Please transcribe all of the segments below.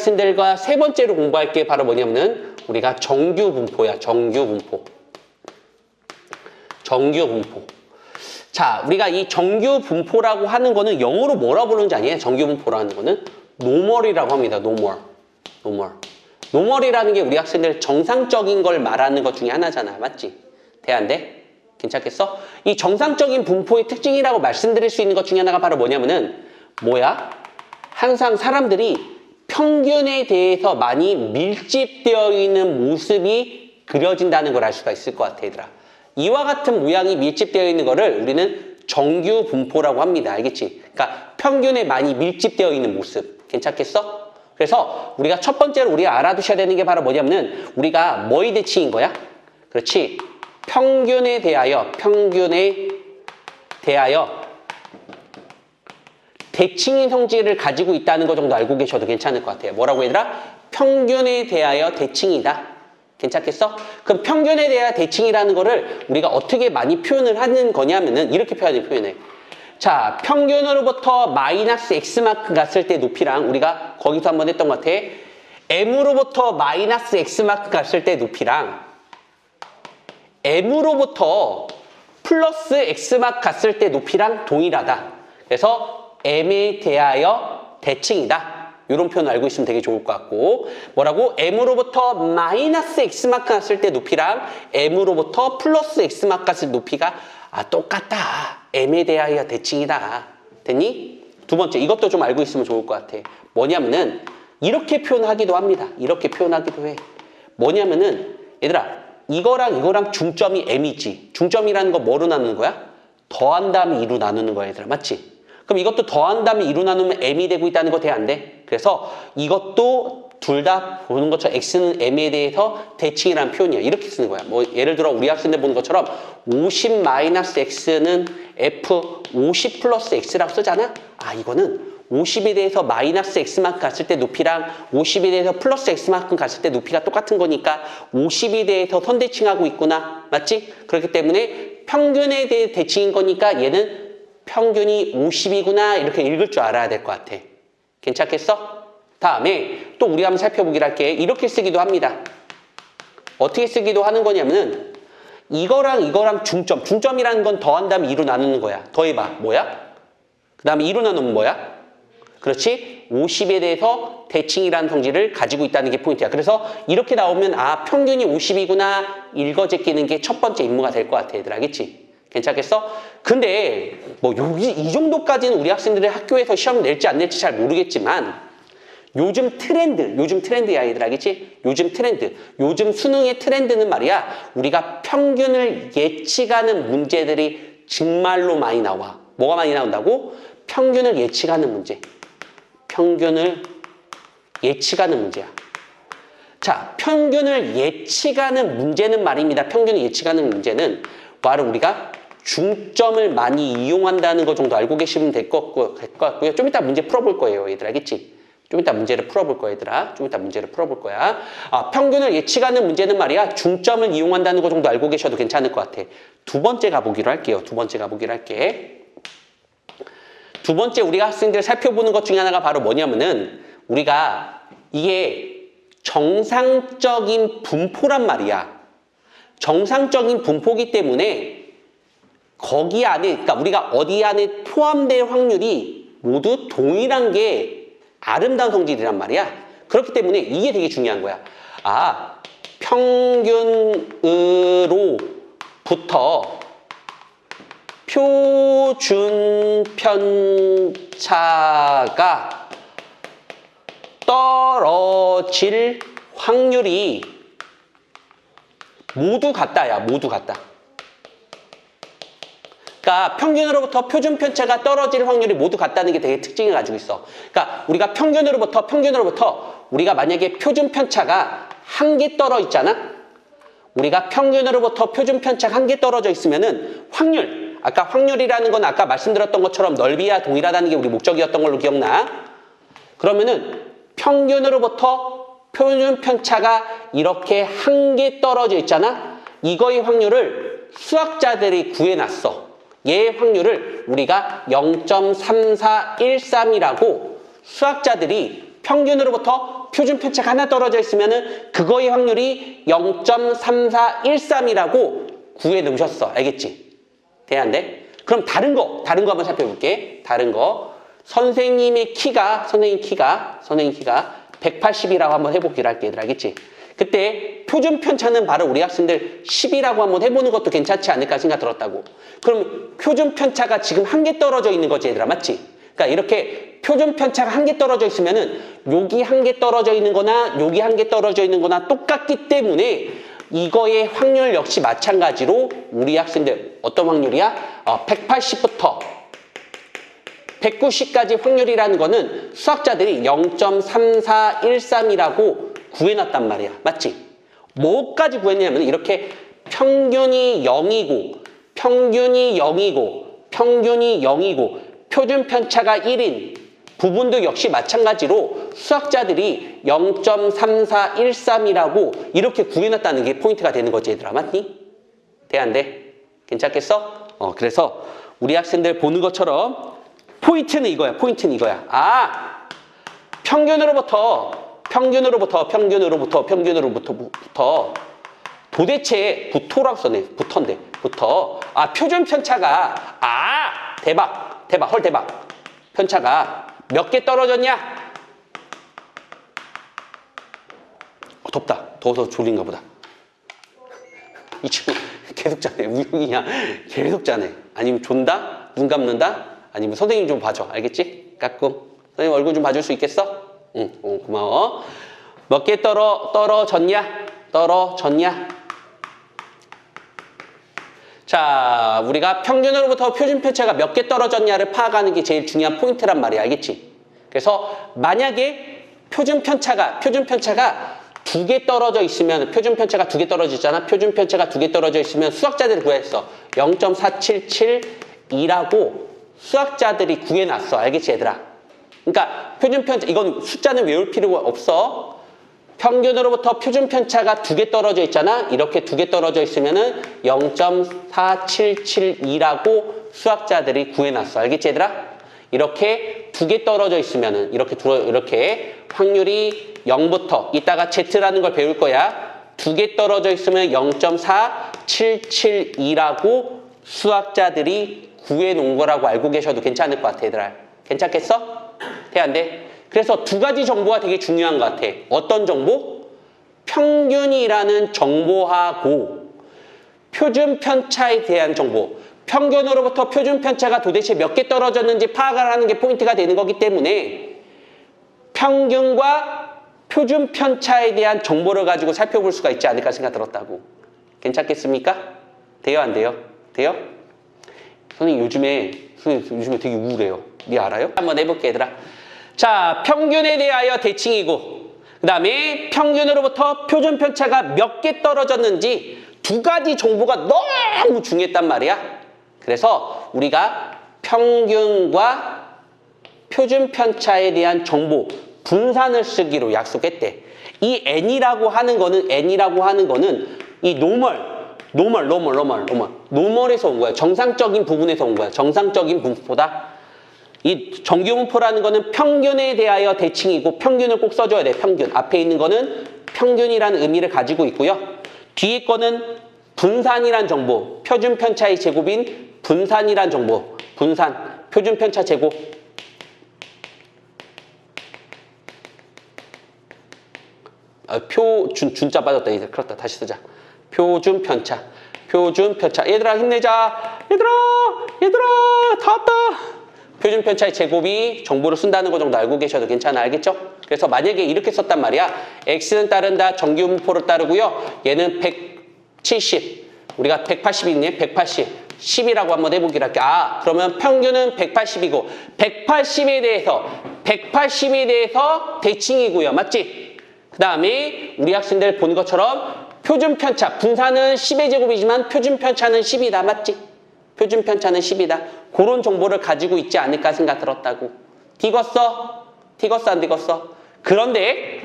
학생들과 세 번째로 공부할 게 바로 뭐냐면은 우리가 정규 분포야. 정규 분포. 정규 분포. 자, 우리가 이 정규 분포라고 하는 거는 영어로 뭐라 부르는지 아니에요? 정규 분포라고 하는 거는 노멀이라고 합니다. 노멀. 노멀. 노멀이라는 게 우리 학생들 정상적인 걸 말하는 것 중에 하나잖아. 맞지? 돼, 안 돼? 괜찮겠어? 이 정상적인 분포의 특징이라고 말씀드릴 수 있는 것 중에 하나가 바로 뭐냐면은 뭐야? 항상 사람들이 평균에 대해서 많이 밀집되어 있는 모습이 그려진다는 걸 알 수가 있을 것 같아, 얘들아. 이와 같은 모양이 밀집되어 있는 거를 우리는 정규 분포라고 합니다. 알겠지? 그러니까 평균에 많이 밀집되어 있는 모습. 괜찮겠어? 그래서 우리가 첫 번째로 우리가 알아두셔야 되는 게 바로 뭐냐면은 우리가 뭐의 대칭인 거야? 그렇지? 평균에 대하여 대칭인 성질을 가지고 있다는 것 정도 알고 계셔도 괜찮을 것 같아요. 뭐라고 얘들아? 평균에 대하여 대칭이다. 괜찮겠어? 그럼 평균에 대하여 대칭이라는 거를 우리가 어떻게 많이 표현을 하는 거냐면은 이렇게 표현해. 자, 평균으로부터 마이너스 X만큼 갔을 때 높이랑 우리가 거기서 한번 했던 것 같아. M으로부터 마이너스 X만큼 갔을 때 높이랑 M으로부터 플러스 X만큼 갔을 때 높이랑 동일하다. 그래서 M에 대하여 대칭이다. 이런 표현 알고 있으면 되게 좋을 것 같고 뭐라고? M으로부터 마이너스 X만큼 갔을 때 높이랑 M으로부터 플러스 X만큼 갔을 때 높이가 똑같다. M에 대하여 대칭이다. 됐니? 두 번째, 이것도 좀 알고 있으면 좋을 것 같아. 뭐냐면은 이렇게 표현하기도 합니다. 이렇게 표현하기도 해. 뭐냐면은 얘들아 이거랑 중점이 M이지. 중점이라는 거 뭐로 나누는 거야? 더한 다음에 2로 나누는 거야, 얘들아. 맞지? 그럼 이것도 더한 다음에 2로 나누면 M이 되고 있다는 거 돼, 안 돼? 그래서 이것도 둘 다 보는 것처럼 X는 M에 대해서 대칭이라는 표현이야. 이렇게 쓰는 거야. 뭐 예를 들어 우리 학생들 보는 것처럼 50 마이너스 X는 F 50 플러스 X라고 쓰잖아? 이거는 50에 대해서 마이너스 X만큼 갔을 때 높이랑 50에 대해서 플러스 X만큼 갔을 때 높이가 똑같은 거니까 50에 대해서 선대칭하고 있구나. 맞지? 그렇기 때문에 평균에 대해 대칭인 거니까 얘는 평균이 50이구나 이렇게 읽을 줄 알아야 될 것 같아. 괜찮겠어? 다음에 또 우리 한번 살펴보기로 할게. 이렇게 쓰기도 합니다. 어떻게 쓰기도 하는 거냐면은 이거랑 중점이라는 건 더한 다음에 2로 나누는 거야. 더해봐. 뭐야? 그 다음에 2로 나누면 뭐야? 그렇지? 50에 대해서 대칭이라는 성질을 가지고 있다는 게 포인트야. 그래서 이렇게 나오면 평균이 50이구나 읽어제끼는 게 첫 번째 임무가 될 것 같아. 얘들 알겠지? 괜찮겠어? 근데 뭐 이 정도까지는 우리 학생들이 학교에서 시험 낼지 안 낼지 잘 모르겠지만 요즘 트렌드야, 얘들 알겠지? 요즘 수능의 트렌드는 말이야 우리가 평균을 예측하는 문제들이 정말로 많이 나와. 뭐가 많이 나온다고? 평균을 예측하는 문제. 평균을 예측하는 문제야. 자, 평균을 예측하는 문제는 말입니다. 평균을 예측하는 문제는 바로 우리가 중점을 많이 이용한다는 것 정도 알고 계시면 될 것 같고요. 좀 이따 문제 풀어볼 거예요, 얘들 알겠지? 좀 이따 문제를 풀어볼 거야, 얘들아. 좀 이따 문제를 풀어볼 거야. 평균을 예측하는 문제는 말이야 중점을 이용한다는 것 정도 알고 계셔도 괜찮을 것 같아. 두 번째 가보기로 할게요. 두 번째 우리가 학생들 살펴보는 것 중에 하나가 바로 뭐냐면은 우리가 이게 정상적인 분포란 말이야. 정상적인 분포기 때문에 거기 안에, 그러니까 우리가 어디 안에 포함될 확률이 모두 동일한 게 아름다운 성질이란 말이야. 그렇기 때문에 이게 되게 중요한 거야. 평균으로부터 표준 편차가 떨어질 확률이 모두 같다야. 모두 같다. 그러니까 평균으로부터 표준 편차가 떨어질 확률이 모두 같다는 게 되게 특징을 가지고 있어. 그러니까 우리가 평균으로부터 우리가 만약에 표준 편차가 한 개 떨어 있잖아. 우리가 평균으로부터 표준 편차가 한 개 떨어져 있으면은 확률, 아까 확률이라는 건 아까 말씀드렸던 것처럼 넓이와 동일하다는 게 우리 목적이었던 걸로 기억나? 그러면은 평균으로부터 표준 편차가 이렇게 한 개 떨어져 있잖아. 이거의 확률을 수학자들이 구해놨어. 얘의 확률을 우리가 0.3413이라고 수학자들이 평균으로부터 1으로부터 표준 편차가 하나 떨어져 있으면은 그거의 확률이 0.3413이라고 구해 놓으셨어. 알겠지? 돼야 안 돼? 그럼 다른 거 한번 살펴볼게. 다른 거. 선생님 키가 180이라고 한번 해보기로 할게, 얘들아. 알겠지? 그때 표준 편차는 바로 우리 학생들 10이라고 한번 해보는 것도 괜찮지 않을까 생각 들었다고. 그럼 표준 편차가 지금 한 개 떨어져 있는 거지, 얘들아. 맞지? 그러니까 이렇게 표준 편차가 한 개 떨어져 있으면은 여기 한 개 떨어져 있는 거나 여기 한 개 떨어져 있는 거나 똑같기 때문에 이거의 확률 역시 마찬가지로 우리 학생들 어떤 확률이야? 180부터 190까지 확률이라는 거는 수학자들이 0.3413이라고 구해놨단 말이야. 맞지? 뭐까지 구했냐면 이렇게 평균이 0이고 표준 편차가 1인 부분도 역시 마찬가지로 수학자들이 0.3413이라고 이렇게 구해놨다는 게 포인트가 되는 거지, 얘들아. 맞니? 돼, 안 돼? 괜찮겠어? 그래서 우리 학생들 보는 것처럼 포인트는 이거야. 평균으로부터 도대체 부토라고 써네. 부터. 표준 편차가 대박. 편차가 몇 개 떨어졌냐? 덥다. 더워서 졸린가 보다. 이 친구 계속 자네. 우영이야. 계속 자네. 아니면 존다? 눈 감는다? 아니면 선생님 좀 봐줘. 알겠지? 까꿍. 선생님 얼굴 좀 봐줄 수 있겠어? 응, 고마워. 몇 개 떨어졌냐? 자, 우리가 평균으로부터 표준 편차가 몇 개 떨어졌냐를 파악하는 게 제일 중요한 포인트란 말이야. 알겠지? 그래서 만약에 표준 편차가 두 개 떨어져 있으면 표준 편차가 두 개 떨어지잖아. 표준 편차가 두 개 떨어져 있으면 수학자들이 구했어. 0.477이라고 수학자들이 구해놨어. 알겠지, 얘들아? 그러니까 표준 편차, 이건 숫자는 외울 필요가 없어. 평균으로부터 표준 편차가 두 개 떨어져 있잖아. 이렇게 두 개 떨어져 있으면은 0.4772라고 수학자들이 구해놨어. 알겠지, 얘들아? 이렇게 두 개 떨어져 있으면은 이렇게 확률이 0부터 이따가 Z라는 걸 배울 거야. 두 개 떨어져 있으면 0.4772라고 수학자들이 구해놓은 거라고 알고 계셔도 괜찮을 것 같아, 얘들아. 괜찮겠어? 돼, 안 돼? 그래서 두 가지 정보가 되게 중요한 것 같아. 어떤 정보? 평균이라는 정보하고 표준 편차에 대한 정보. 평균으로부터 표준 편차가 도대체 몇 개 떨어졌는지 파악을 하는 게 포인트가 되는 거기 때문에 평균과 표준 편차에 대한 정보를 가지고 살펴볼 수가 있지 않을까 생각 들었다고. 괜찮겠습니까? 돼요, 안 돼요? 돼요? 선생님 요즘에 되게 우울해요. 니 알아요? 한번 해볼게, 얘들아. 자, 평균에 대하여 대칭이고 그 다음에 평균으로부터 표준 편차가 몇 개 떨어졌는지 두 가지 정보가 너무 중요했단 말이야. 그래서 우리가 평균과 표준 편차에 대한 정보 분산을 쓰기로 약속했대. 이 n이라고 하는 거는 이 노멀에서 온 거야. 정상적인 부분에서 온 거야. 정상적인 분포다. 이 정규분포라는 거는 평균에 대하여 대칭이고 평균을 꼭 써줘야 돼. 평균. 앞에 있는 거는 평균이라는 의미를 가지고 있고요. 뒤에 거는 분산이란 정보. 표준 편차의 제곱인 분산이란 정보. 분산. 표준 편차 제곱. 준자 빠졌다. 이제 그렇다. 다시 쓰자. 표준 편차. 얘들아 힘내자. 얘들아 다 왔다. 표준 편차의 제곱이 정보를 쓴다는 거 정도 알고 계셔도 괜찮아. 알겠죠? 그래서 만약에 이렇게 썼단 말이야. x는 따른다. 정규분포를 따르고요. 얘는 170. 우리가 180이네. 180. 10이라고 한번 해보기로 할게. 그러면 평균은 180이고 180에 대해서 대칭이고요. 맞지? 그 다음에 우리 학생들 보는 것처럼 표준 편차. 분산은 10의 제곱이지만 표준 편차는 10이다. 맞지? 표준 편차는 10이다. 그런 정보를 가지고 있지 않을까 생각 들었다고. 틱었어? 안 틱었어? 그런데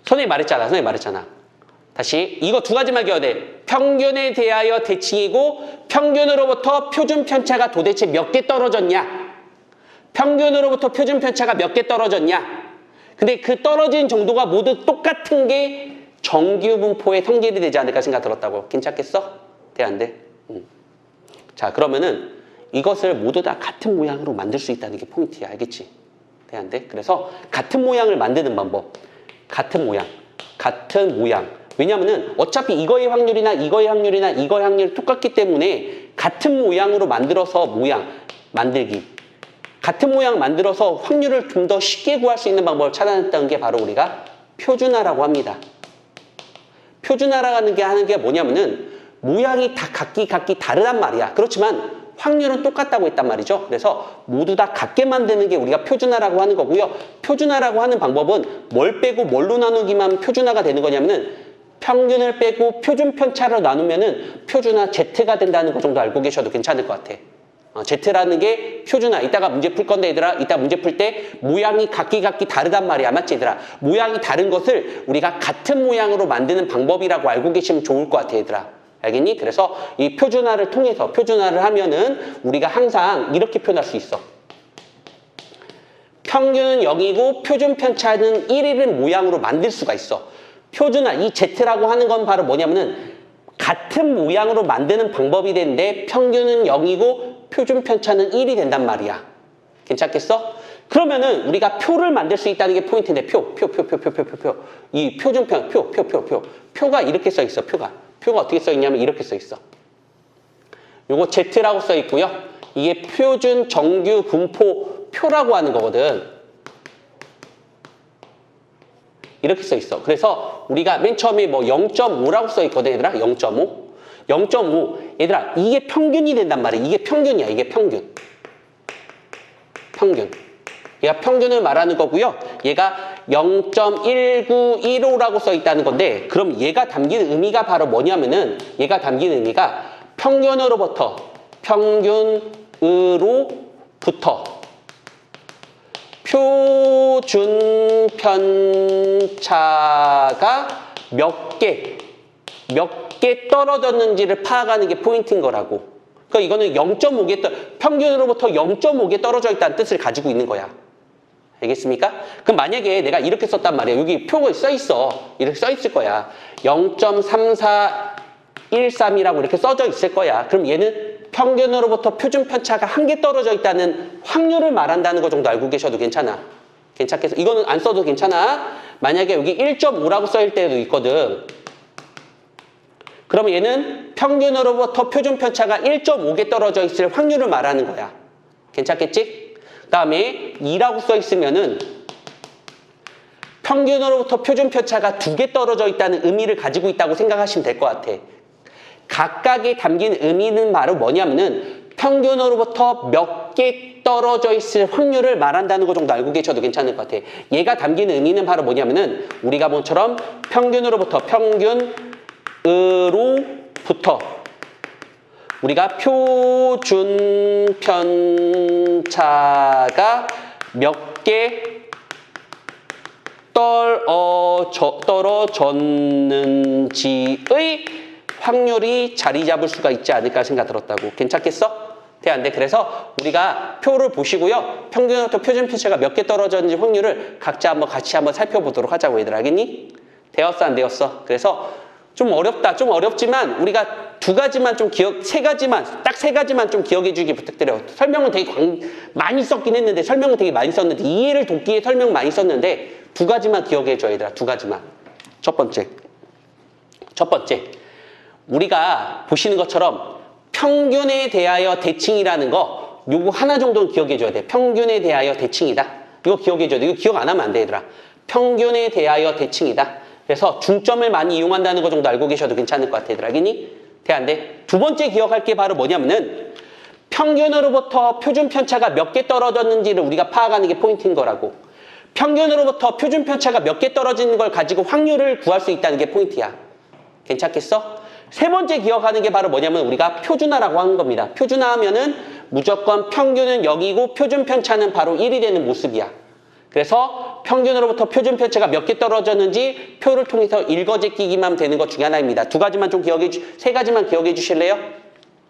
선생님이 말했잖아. 다시 이거 두 가지만 기억해야 돼. 평균에 대하여 대칭이고 평균으로부터 표준 편차가 도대체 몇 개 떨어졌냐? 근데 그 떨어진 정도가 모두 똑같은 게 정규 분포의 성질이 되지 않을까 생각 들었다고. 괜찮겠어? 돼, 안 돼? 자, 그러면은 이것을 모두 다 같은 모양으로 만들 수 있다는 게 포인트야. 알겠지? 돼, 안 돼? 그래서 같은 모양을 만드는 방법. 같은 모양. 같은 모양. 왜냐면은 어차피 이거의 확률이나 이거의 확률이나 이거의 확률이 똑같기 때문에 같은 모양으로 만들어서 모양 만들기. 같은 모양 만들어서 확률을 좀 더 쉽게 구할 수 있는 방법을 찾아냈다는 게 바로 우리가 표준화라고 합니다. 표준화라는 게 하는 게 뭐냐면은 모양이 다 각기 다르단 말이야. 그렇지만 확률은 똑같다고 했단 말이죠. 그래서 모두 다 같게 만드는 게 우리가 표준화라고 하는 거고요. 표준화라고 하는 방법은 뭘 빼고 뭘로 나누기만 표준화가 되는 거냐면은 평균을 빼고 표준 편차로 나누면은 표준화 Z가 된다는 거 정도 알고 계셔도 괜찮을 것 같아. Z라는 게 표준화. 이따가 문제 풀 건데 얘들아, 이따 문제 풀 때 모양이 각기 다르단 말이야. 맞지 얘들아? 모양이 다른 것을 우리가 같은 모양으로 만드는 방법이라고 알고 계시면 좋을 것 같아 얘들아. 알겠니? 그래서 이 표준화를 통해서 표준화를 하면은 우리가 항상 이렇게 표현할 수 있어. 평균은 0이고 표준 편차는 1이라는 모양으로 만들 수가 있어. 표준화, 이 Z라고 하는 건 바로 뭐냐면은 같은 모양으로 만드는 방법이 되는데 평균은 0이고 표준 편차는 1이 된단 말이야. 괜찮겠어? 그러면은 우리가 표를 만들 수 있다는 게 포인트인데 표. 이 표준편, 표가 이렇게 써 있어, 표가 어떻게 써 있냐면 이렇게 써 있어. 요거 Z라고 써 있고요. 이게 표준 정규 분포 표라고 하는 거거든. 이렇게 써 있어. 그래서 우리가 맨 처음에 뭐 0.5라고 써 있거든, 얘들아. 0.5. 0.5. 얘들아, 이게 평균이 된단 말이야. 이게 평균이야. 이게 평균. 얘가 평균을 말하는 거고요. 얘가 0.1915라고 써 있다는 건데, 그럼 얘가 담기는 의미가 바로 뭐냐면은, 얘가 담기는 의미가 평균으로부터 표준 편차가 몇 개 떨어졌는지를 파악하는 게 포인트인 거라고. 그러니까 이거는 0.5개 평균으로부터 0.5개 떨어져 있다는 뜻을 가지고 있는 거야. 알겠습니까? 그럼 만약에 내가 이렇게 썼단 말이야. 여기 표가 써 있어. 이렇게 써 있을 거야. 0.3413이라고 이렇게 써져 있을 거야. 그럼 얘는 평균으로부터 표준 편차가 1개 떨어져 있다는 확률을 말한다는 거 정도 알고 계셔도 괜찮아. 괜찮겠어? 이거는 안 써도 괜찮아. 만약에 여기 1.5라고 써일 때도 있거든. 그러면 얘는 평균으로부터 표준 편차가 1.5개 떨어져 있을 확률을 말하는 거야. 괜찮겠지? 그 다음에 2라고 써 있으면은 평균으로부터 표준 편차가 2개 떨어져 있다는 의미를 가지고 있다고 생각하시면 될 것 같아. 각각에 담긴 의미는 바로 뭐냐면은 평균으로부터 몇 개 떨어져 있을 확률을 말한다는 거 정도 알고 계셔도 괜찮을 것 같아. 얘가 담긴 의미는 바로 뭐냐면은 우리가 뭐처럼 평균으로부터 우리가 표준 편차가 몇 개 떨어졌는지의 확률이 자리 잡을 수가 있지 않을까 생각 들었다고. 괜찮겠어? 돼, 안 돼? 그래서 우리가 표를 보시고요. 평균부터 표준 편차가 몇 개 떨어졌는지 확률을 각자 같이 한번 살펴보도록 하자고. 얘들 알겠니? 되었어, 안 되었어? 그래서 좀 어렵다. 좀 어렵지만 우리가 세 가지만 좀 기억해 주기 부탁드려요. 설명은 되게 많이 썼긴 했는데, 설명은 되게 많이 썼는데, 이해를 돕기 위해 설명 많이 썼는데, 2가지만 기억해 줘, 얘들아. 2가지만. 첫 번째. 우리가 보시는 것처럼 평균에 대하여 대칭이라는 거, 요거 하나 정도는 기억해 줘야 돼. 평균에 대하여 대칭이다. 이거 기억해 줘야 돼. 이거 기억 안 하면 안 돼, 얘들아. 평균에 대하여 대칭이다. 그래서 중점을 많이 이용한다는 거 정도 알고 계셔도 괜찮을 것 같아, 얘들아. 알겠니? 돼, 안 돼? 두 번째 기억할 게 바로 뭐냐면은 평균으로부터 표준 편차가 몇 개 떨어졌는지를 우리가 파악하는 게 포인트인 거라고. 평균으로부터 표준 편차가 몇 개 떨어지는 걸 가지고 확률을 구할 수 있다는 게 포인트야. 괜찮겠어? 세 번째 기억하는 게 바로 뭐냐면 우리가 표준화라고 하는 겁니다. 표준화하면은 무조건 평균은 0이고 표준 편차는 바로 1이 되는 모습이야. 그래서 평균으로부터 표준 편차가 몇 개 떨어졌는지 표를 통해서 읽어제끼기만 되는 것 중에 하나입니다. 세 가지만 기억해 주실래요?